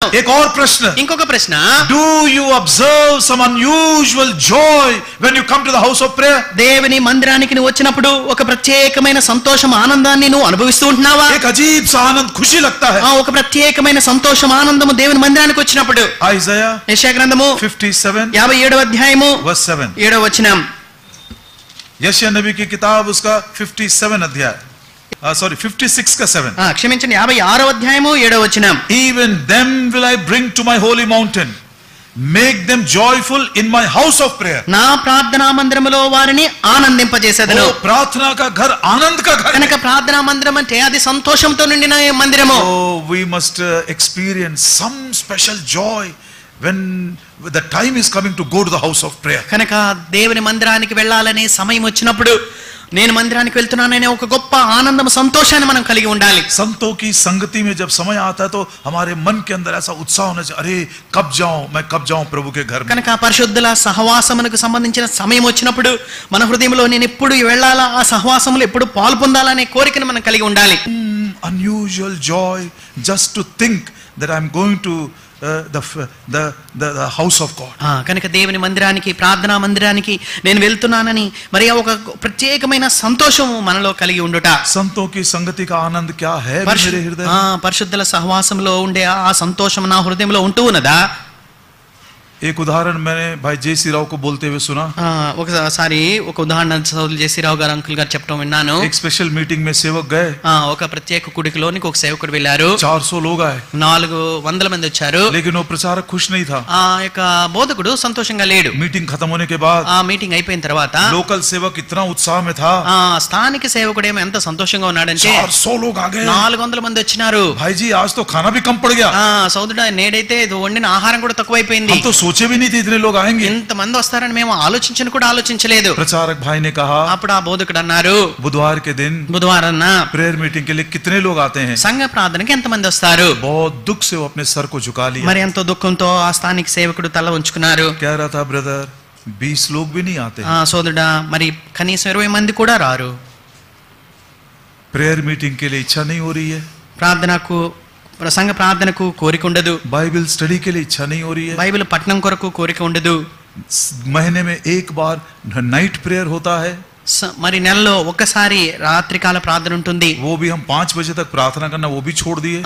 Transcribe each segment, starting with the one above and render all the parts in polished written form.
एक और प्रश्न, ఇంకొక ప్రశ్న, do you observe some unusual joy when you come to the house of prayer? దేవుని మందిరానికి నువ్వు వచ్చినప్పుడు ఒక ప్రత్యేకమైన సంతోషం ఆనందాన్ని నువ్వు అనుభవిస్తూ ఉంటున్నావా? एक अजीब सा आनंद खुशी लगता है। ఒక ప్రత్యేకమైన సంతోషం ఆనందము దేవుని మందిరానికి వచ్చినప్పుడు। ఐజయా యెషయా గ్రంథము 57వ అధ్యాయము 7వ వచనం। यशायाह नबी की किताब उसका 57 अध्याय, sorry 56 का 7, క్షమించండి 56వ అధ్యాయము 7వ వచనం। Even them will I bring to my holy mountain, make them joyful in my house of prayer. నా ప్రార్థనా మందిరములో వారిని ఆనందింపజేసేదను। प्रार्थना का घर आनंद का घर, కనుక ప్రార్థనా మందిరం అంటే అది సంతోషంతో నిండిన మందిరము। we must experience some special joy when the time is coming to go to the house of prayer. కనుక దేవుని మందిరానికి వెళ్ళాలనే సమయం వచ్చినప్పుడు, నేను మందిరానికి వెళ్తున్నాననే ఒక గొప్ప ఆనందం సంతోషాన్ని మనం కలిగి ఉండాలి। संतों की संगति में जब समय आता है तो हमारे मन के अंदर ऐसा उत्साह होना चाहिए, अरे कब जाऊं, मैं कब जाऊं प्रभु के घर में। కనుక పరిశుద్ధుల సహవాసమునకు సంబంధించిన సమయం వచ్చినప్పుడు మన హృదయంలో నేను ఎప్పుడు వెళ్ళాలా, ఆ సహవాసములో ఎప్పుడు పాలు పొందాలనే కోరికను మనం కలిగి ఉండాలి। Unusual joy just to think that I'm going to the house of God. కనుక దేవుని మందిరానికి, ప్రార్థనా మందిరానికి నేను వెళ్తున్నానని మరి ఒక ప్రత్యేకమైన సంతోషం మనలో కలిగి ఉండుట। संतों की संगति का आनंद क्या है मेरे हृदय में? పరిశుద్ధుల సహవాసంలో ఉండే ఆ సంతోషం నా హృదయంలో ఉంటూ ఉన్నదా? एक उदाहरण मैंने भाई जेसी राव को बोलते हुए सुना। ఒకసారి ఒక ఉదాహరణ సోదరులు జేసీ రావు గారు అంకుల్ గారు చెప్పడం విన్నాను। एक स्पेशल मीटिंग में सेवक गए, ఒక ప్రత్యేక కుడికిలోనికి ఒక సేవకుడు వెళ్ళారు। 400 लोग आए, 400 మంది వచ్చారు। लेकिन वो प्रचारक खुश नहीं था। ఆ యొక్క బోధకుడు సంతోషంగా లేడు। मीटिंग खत्म होने के बाद ఆ మీటింగ్ అయిపోయిన తర్వాత लोकल सेवक इतना उत्साह में था, స్థానిక సేవకుడు ఏమో ఎంత సంతోషంగా ఉన్నాడంటే 400 लोग आ गए, 400 మంది వచ్చినారు। भाई जी आज तो खाना भी कम पड़ गया। సోదరుడా, నేడైతే వండిన ఆహారం కూడా తక్కువైపోయింది। हम तो सोचे भी नहीं थे इतने लोग आएंगे। ఇంత మంది వస్తారని మేము ఆలోచించలేదు। प्रचारक भाई ने कहा, అప్పుడు ఆ బోధకుడు అన్నారు, बुधवार के दिन బుధవారం प्रेयर मीटिंग के लिए कितने लोग आते हैं? సంఘ ప్రార్థనకి ఎంత మంది వస్తారు? बहुत दुख से वो अपने सर को झुका लिया। మరి ఎంతో దుఃఖంతో ఆ స్థానిక సేవకుడు తల ఉంచుకున్నారు। कह रहा था, ब्रदर 20 लोग भी नहीं आते। సోదరుడా, మరి కనీసం 20 మంది కూడా రారు। प्रेयर मीटिंग के लिए इच्छा नहीं हो रही है, ప్రార్థనకు, సంఘ ప్రార్థనకు కోరిక ఉండదు। बाइबल स्टडी के लिए इच्छा नहीं हो रही है, బైబిల్ పఠనం కొరకు కోరిక ఉండదు। महीने में एक बार नाइट प्रेयर होता है, మరి నెలలో ఒక్కసారి రాత్రికాల ప్రార్థన ఉంటుంది। वो भी हम 5 बजे तक प्रार्थना करना वो भी छोड़ दिए।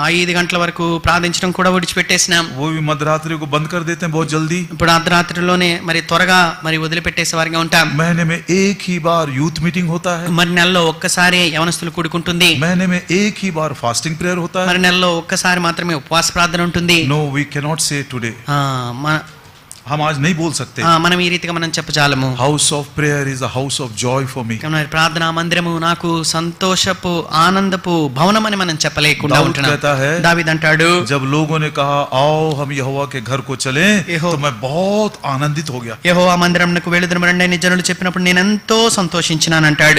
5 గంటల వరకు ప్రార్థించడం కూడా విడిచిపెట్టేసినాం। वो भी मध्यरात्रि को बंद कर देते हैं बहुत जल्दी। ఇప్పుడు అర్ధరాత్రిలోనే మరి త్వరగా మరి వదిలిపెట్టేసే వారిగా ఉంటాం। महीने में एक ही बार यूथ मीटिंग होता है, మరి నెలలో ఒక్కసారి యవనస్తులు కూడుకుంటుంది। महीने में एक ही बार फास्टिंग प्रेयर होता है, మరి నెలలో ఒక్కసారి మాత్రమే ఉపవాస ప్రార్థన ఉంటుంది। No we can not say today, हम आज नहीं बोल सकते। మనం ఈ రీతిగా మనం చెప్పజాలము। House of prayer is a house of joy for me. ప్రార్థనా మందిరము నాకు సంతోషపు ఆనందపు భవనం అని మనం చెప్పలేకుండా ఉంటున్నాం। దావీదు అంటాడు, जब लोगों ने कहा आओ हम यहोवा के घर को चलें, तो मैं बहुत आनंदित हो गया। యెహోవా మందిరమునకు వెళుదుము రండి అని జనులు చెప్పినప్పుడు నేను ఎంతో సంతోషించినాను అంటాడు।